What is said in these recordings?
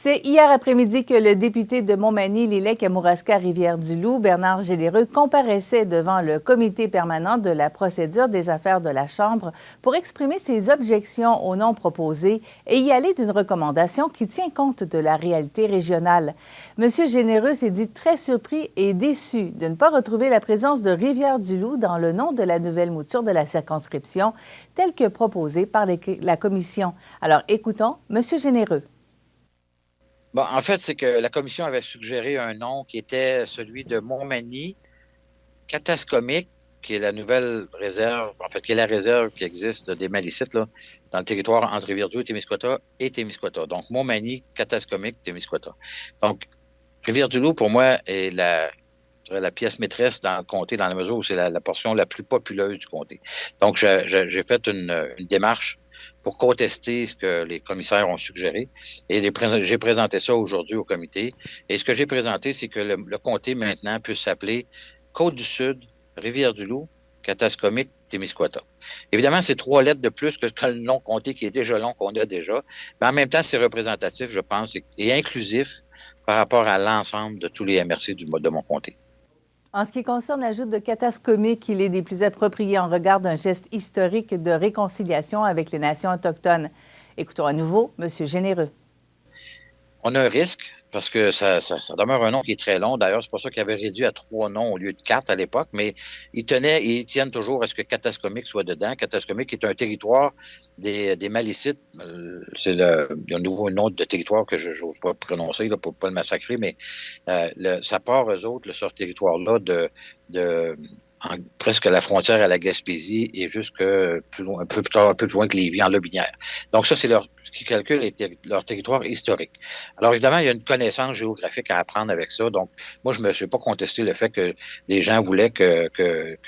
C'est hier après-midi que le député de Montmagny, Lillec-Kamouraska, Rivière-du-Loup, Bernard Généreux, comparaissait devant le comité permanent de la procédure des affaires de la Chambre pour exprimer ses objections au nom proposé et y aller d'une recommandation qui tient compte de la réalité régionale. M. Généreux s'est dit très surpris et déçu de ne pas retrouver la présence de Rivière-du-Loup dans le nom de la nouvelle mouture de la circonscription, telle que proposée par la commission. Alors, écoutons M. Généreux. Bon, en fait, c'est que la commission avait suggéré un nom qui était celui de Montmagny, Katascomique, qui est la nouvelle réserve, en fait, qui est la réserve qui existe des Malicites, là, dans le territoire entre Rivière-du-Loup et Témiscouata. Donc, Montmagny, Katascomique, Témiscouata. Donc, Rivière-du-Loup, pour moi, est la pièce maîtresse dans le comté, dans la mesure où c'est la portion la plus populeuse du comté. Donc, j'ai fait une démarche pour contester ce que les commissaires ont suggéré. Et j'ai présenté ça aujourd'hui au comité. Et ce que j'ai présenté, c'est que le comté maintenant peut s'appeler Côte-du-Sud, Rivière-du-Loup, Katascomique, Témiscouata. Évidemment, c'est 3 lettres de plus que le nom comté qui est déjà long qu'on a déjà. Mais en même temps, c'est représentatif, je pense, et inclusif par rapport à l'ensemble de tous les MRC de mon comté. En ce qui concerne l'ajout de Katascomique, il est des plus appropriés en regard d'un geste historique de réconciliation avec les nations autochtones. Écoutons à nouveau M. Généreux. On a un risque parce que ça demeure un nom qui est très long. D'ailleurs, c'est pour ça qu'il avait réduit à 3 noms au lieu de 4 à l'époque, mais ils tiennent toujours à ce que Katascomique soit dedans. Katascomique est un territoire des Malicites. Il y a un nouveau nom de territoire que je n'ose pas prononcer là, pour ne pas le massacrer, mais ça part, eux autres, ce territoire-là, presque la frontière à la Gaspésie et jusque plus loin, un peu plus loin que Lévis, en Lotbinière. Donc ça, c'est ce qui calcule leur territoire historique. Alors évidemment, il y a une connaissance géographique à apprendre avec ça. Donc moi, je ne me suis pas contesté le fait que les gens voulaient que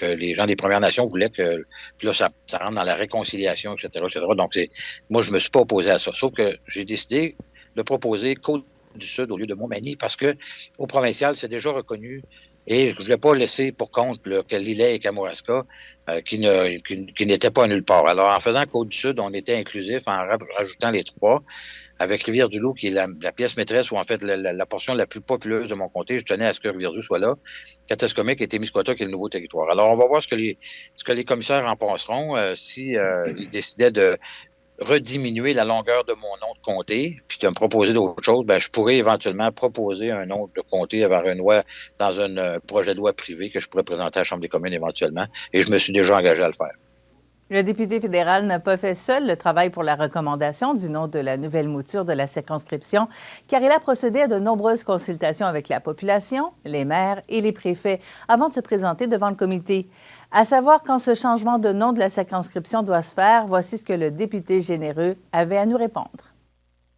les gens des Premières Nations voulaient que puis là, ça rentre dans la réconciliation, etc., etc. Donc moi, je ne me suis pas opposé à ça. Sauf que j'ai décidé de proposer Côte-du-Sud au lieu de Montmagny parce que au provincial, c'est déjà reconnu. Et je ne voulais pas laisser pour compte que Lillec et Kamouraska qui n'étaient pas nulle part. Alors, en faisant Côte-du-Sud, on était inclusif en rajoutant les 3. Avec Rivière-du-Loup, qui est la pièce maîtresse, ou en fait la portion la plus populeuse de mon comté, je tenais à ce que Rivière-du-Loup soit là. Katascomique et Témiscouata, qui est le nouveau territoire. Alors, on va voir ce que les commissaires en penseront si ils décidaient de rediminuer la longueur de mon nom de comté, puis de me proposer d'autres choses, ben, je pourrais éventuellement proposer un nom de comté vers une loi dans un projet de loi privé que je pourrais présenter à la Chambre des communes éventuellement, et je me suis déjà engagé à le faire. Le député fédéral n'a pas fait seul le travail pour la recommandation du nom de la nouvelle mouture de la circonscription, car il a procédé à de nombreuses consultations avec la population, les maires et les préfets avant de se présenter devant le comité. À savoir quand ce changement de nom de la circonscription doit se faire, voici ce que le député Généreux avait à nous répondre.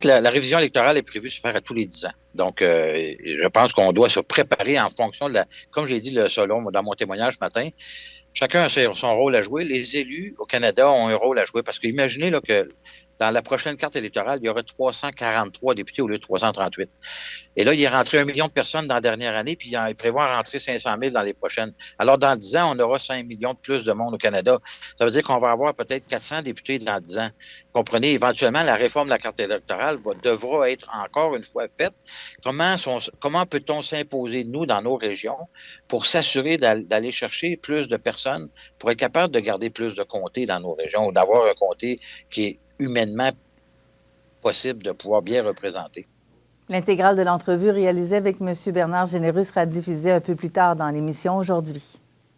La révision électorale est prévue de se faire à tous les 10 ans. Donc, je pense qu'on doit se préparer en fonction de comme j'ai dit dans mon témoignage ce matin, chacun a son rôle à jouer. Les élus au Canada ont un rôle à jouer parce que imaginez là, que dans la prochaine carte électorale, il y aurait 343 députés au lieu de 338. Et là, il est rentré 1 million de personnes dans la dernière année, puis il prévoit rentrer 500 000 dans les prochaines. Alors, dans 10 ans, on aura 5 millions de plus de monde au Canada. Ça veut dire qu'on va avoir peut-être 400 députés dans 10 ans. Comprenez, éventuellement, la réforme de la carte électorale devra être encore une fois faite. Comment peut-on s'imposer, nous, dans nos régions, pour s'assurer d'aller chercher plus de personnes, pour être capable de garder plus de comtés dans nos régions ou d'avoir un comté qui est humainement possible de pouvoir bien représenter. L'intégrale de l'entrevue réalisée avec M. Bernard Généreux sera diffusée un peu plus tard dans l'émission aujourd'hui.